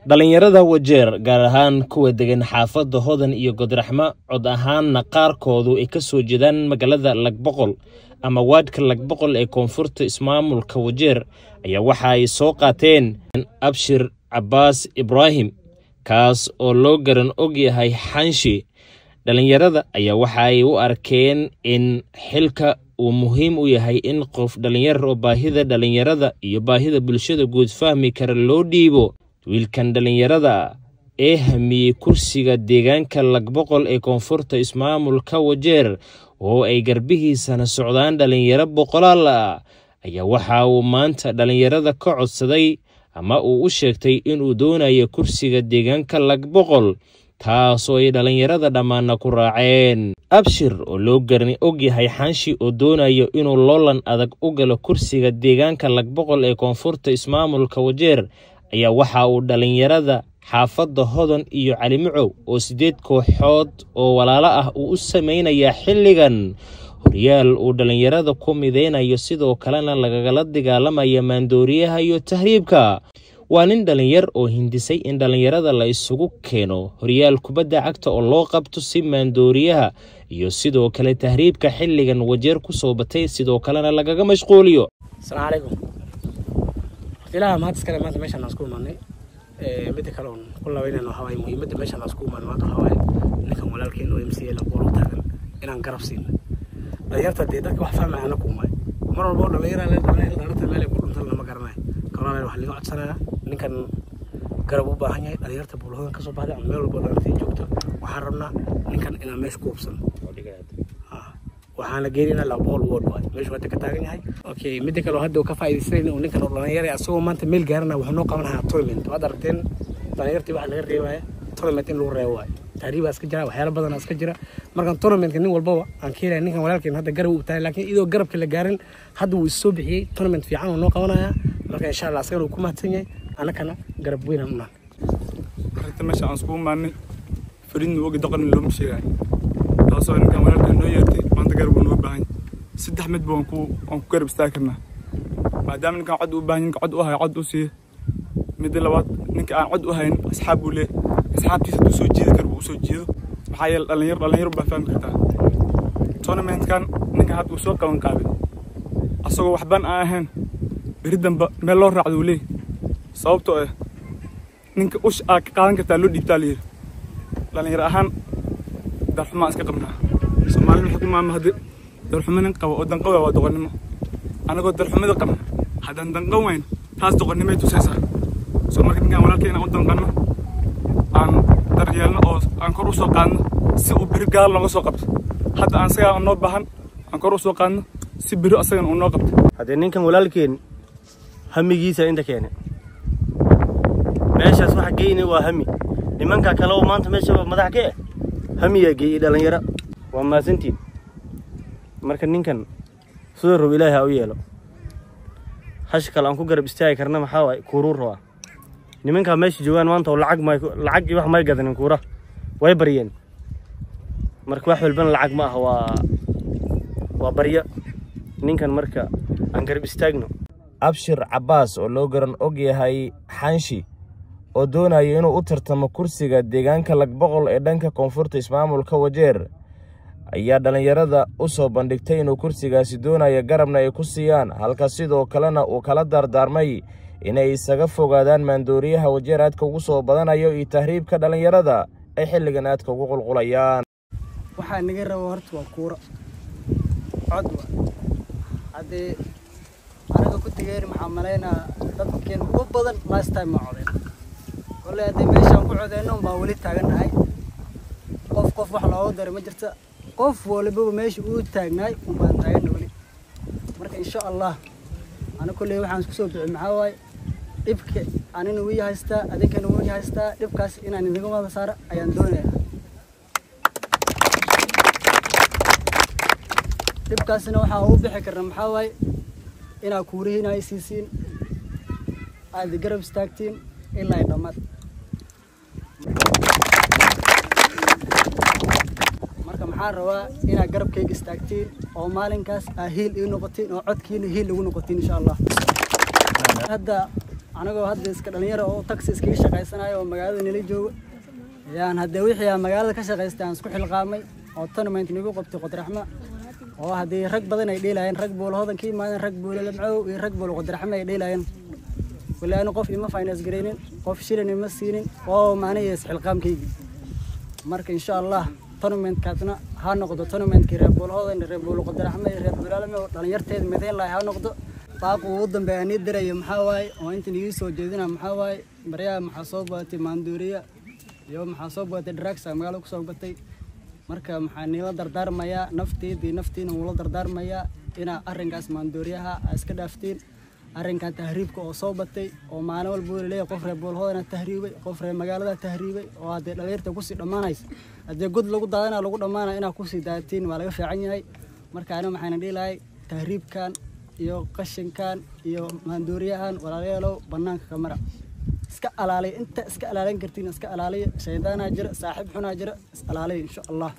dhalinyarada Wajeer gaar ahaan kuwa degan xaafadda Hodan iyo Godraxma cod ahaanna qaarkoodu ay ka soo jeedaan magaalada Lagboqol ama waadka Lagboqol ee koonfurta ismaamulka Wajeer ayaa waxa ay soo qaateen Abshir Abbas Ibrahim kaas oo loo garan og yahay Xanshi. dhalinyarada ayaa waxa ay u arkeen in xilka uu muhiim u yahay in qof dhalinyar oo baahida dhalinyarada iyo baahida bulshada guud fahmi kara loo dhiibo. wiilkan dhalinyarada ee hamiyey kursiga deegaanka Lagboqol ee koonfurta ismaamulka Wajeer oo ay garbihiisana socdaan dhalinyaro boqolaal ah ayaa waxa uu maanta dhalinyarada ka codsaday ama uu u sheegtay inuu doonayo kursiga deegaanka Lagboqol taasoo ay dhalinyarada dhammaanna ku raaceen. Abshir oo loo garan og yahay Xanshi oo doonayo inuu loolan adag u galo kursiga deegaanka Lagboqol ee koonfurta ismaamulka Wajeer ayaa waxa uu dhalinyarada xaafadda Hodan iyo Cali Macow oo 8 kooxood oo walaalo ah u sameynaya xilligan horyaal uu dhalinyarada ku mideynayo sidoo kalena lagala dagaalamaya maandooriyaha iyo tahriibka. waa nin dhalinyar oo hindisay in dhalinyarada la isugu keeno horyaal kubadda cagta oo loo qabto si maandooriyaha iyo sidoo kale tahriibka xilligan Wajeer ku soo batay sidoo kalena lagaga mashquuliyo. Assalaamu calaykum. ilaa maanta iskale maanta meeshaan aan isku imaanay mid kale oo kullaweynan waxa way muhiimada meeshaan aan isku imaanay maanta waxa way ninkan walaalkeen oo MCA la qoro taagan inaan garab siino dhalinyarta dadka wax fahmayaan ku maay mar walba dhalinyarada meel ku dhuntan lama garanayo kalena wax laga codsanayaa ninkan garab u baahan yahay dhalinyarta bulshada ka soo baxday ama meel walba dhalinyarta joogto waxaan rabnaa ninkan inaan meesha ku hubsan waxaana geerina Lagboqol ward way meesha wada ka taagan yahay. Okay mid kale oo hadda ka faa'iideysan oo ninkan oo dhalinyaro asoo maanta meel gaarana wax noo qabanayaa tournament wada aragteen dhalinyartii wax laga reebay tournament in loo reebo way taariikhda iska jira waxyaalo badan iska jira markan tournament nin walba aan keenay ninkan walaalkeen hadda garab u tahay laakiin idoo garabka la gaarin hadda uu soo bixiyay tournament fiican oo noo qabanaya marka insha Allah asaga uu ku mahadsan yahay anakana garab weyn aan arrinta meesha aan isku imaanay fariin uga daqan loo sheegay taasoo ninkan walaalkeen noo yeertay maanta garab uu noo baahan saddex mid baan ku garab istaagnaa maadaama ninkan cod u baahan cod u hayo cod u sii mid labaad ninka aan cod u hayn asxaab uu leeyahay asxaabtiisa uu soo jeedi karo uu soo jeedo maxaa yeelay dhalinyaro baa fahmi kartaa tournament kan ninka hadda uu soo qaban qaabay asagoo waxban aan ahayn biridanba meel loo raacdo uu leeyahay sababtoo ah ninka ush aad ka qaadan kartaa loo dhiibtaa leeyahay dhalinyaro ahaan darxuma iska qabnaa Soomaalidu waxay ku maamul hadii darxumadan qabo oo danqaw waa doqonnimo anagoo darxumada qabna hadan danqaw weyn taas doqonnimo tusaysa soo markaa ninkan walaalkeena u danqano aan daryeelno oo aan kor u soo qaadno si uu biri gaar looga soo qabto hadda aan saga noo baahan aan kor u soo qaadno si biri asagan uu noo qabto hadda ninkan walaalkeen hamigiisa inta keenay meeshaas waxa geeyna waa hami nimanka kale oo maanta meesha madax ka hamiga geeyay dhalinyaro waa maasantiin marka ninkan soo roob Ilaahay u yeelo hash kale aan ku garab istaagi karna maxaa way kuurur waa nimanka meesha joogan maanta oo lacag iyo wax ma gadan kuura way bariyeen marka wax walba lacag ma ah waa bariya ninkan marka aan garab istaagno. Abshir Abbas oo loo garan og yahay Xanshi oo doonayo inuu u tartamo kursiga deegaanka Lagboqol ee dhanka koonfurta ismaamulka Wajeer ayaa dhalinyarada u soo bandhigtay inuu kursigaasi doonayo garabna ay ku siiyaan halka sidoo kalena uu kala dardaarmay inay isaga fogaadaan maandooriyaha Wajeer aadka ugu soo badanayo iyo tahriibka dhalinyarada ay xilligan aadka ugu qulqulayaan. waxaa naga rabo horta waa kuura cod hadee anaga ku tigeeri maxaa maleynaa dadkeen ugu badan last time ma codeen wala hadee meeshaan ku codeyno baa wali taaganahay qof wax looga daray ma jirta qof waliba meesha uu taagnaay uu baan taagan wali marka insha Allah ana kulay waxaan isku soo bixin maxaa waay dibka anina wii haystaa adinkana wii haystaa dibkaas inaan inaga wada saaro ayaan doonayaa dibkaasna waxa uu bixi karna maxaa waay inaa kuurihiina ay siisiin aad garab istaagtiin ilaa dhammaad marka maxaan rabaa inaa garabkayga istaagtiin oo maalinkaas hiil ii noqotiin oo codkiina hiil lagu noqotiin insha Allah hadda anagoo hadda iska dhalinyaro oo taxi iskaga shaqaysanayo oo magaalada nila joogo ayaan hadda wixii aan magaalada ka shaqaystay aan isku xilqaamay oo tournament nagu qabtay Qodraxma oo haddii rag badan ay dheelayeen rag bool hodan ka yimaadeen rag bool lamcow iyo rag bool Qodraxma ay dheelayeen walaana qof ima finance gareynin qof shilin ima siinin oo macnaheedu xilqaamkaygi marka insha Allah tournament kaasna ha noqdo tournament-kii reer bool hodan reer bool Qodraxma iyo reer bool lamcow dhalinyarteed mideen la ha noqdo baaq ugu dambeeyay dirayo maxaa waaye oo inta nigu soo jeedina maxaa waaye bariya maxaa soo baatay maandooriya iyo maxaa soo baatay drugs magaalada ku soo batay marka maxaa nila dardaarmaya naftiina wuu la dardaarmaya ina arrinkaas maandooriyaha iska dhaaftiin arrinka tahriibka oo soo batay oo maalin walba leeyahay qof reer bool hodan tahriibay qof reer magaalada tahriibay oo hadda dhalinyarta ku sii dhamaanaysa hadda god lagu daadana lagu dhamaana ina ku sii daatiin waa laga fiican yahay marka ana maxaan dhilahay tahriibkan iyo qashinkan iyo maandooriyahan walaalayaalow banaanka kamara iska alaaliy inta iska alaalin kartiin iska alaaliy shaydaana jira saaxiib xuna jira is alaaliy insha Allah